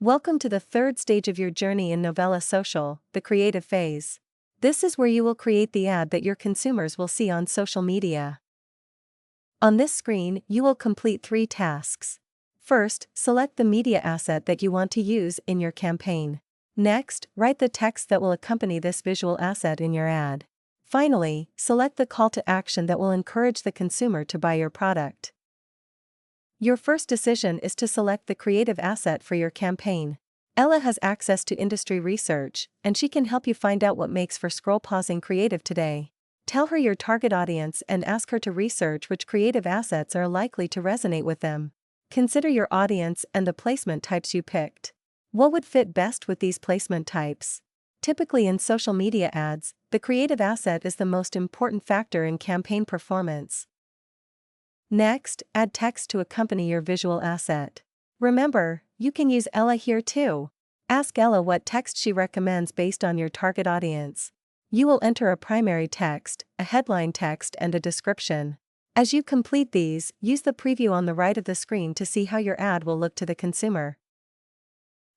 Welcome to the third stage of your journey in Novela Social, the creative phase. This is where you will create the ad that your consumers will see on social media. On this screen, you will complete 3 tasks. First, select the media asset that you want to use in your campaign. Next, write the text that will accompany this visual asset in your ad. Finally, select the call to action that will encourage the consumer to buy your product. Your first decision is to select the creative asset for your campaign. Ella has access to industry research, and she can help you find out what makes for scroll pausing creative today. Tell her your target audience and ask her to research which creative assets are likely to resonate with them. Consider your audience and the placement types you picked. What would fit best with these placement types? Typically in social media ads, the creative asset is the most important factor in campaign performance. Next, add text to accompany your visual asset. Remember, you can use Ella here too. Ask Ella what text she recommends based on your target audience. You will enter a primary text, a headline text, and a description. As you complete these, use the preview on the right of the screen to see how your ad will look to the consumer.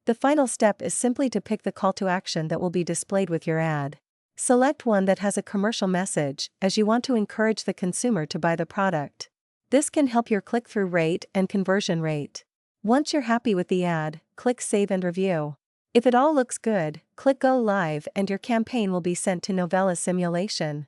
The final step is simply to pick the call to action that will be displayed with your ad. Select one that has a commercial message, as you want to encourage the consumer to buy the product. This can help your click-through rate and conversion rate. Once you're happy with the ad, click Save and Review. If it all looks good, click Go Live and your campaign will be sent to Novela Simulation.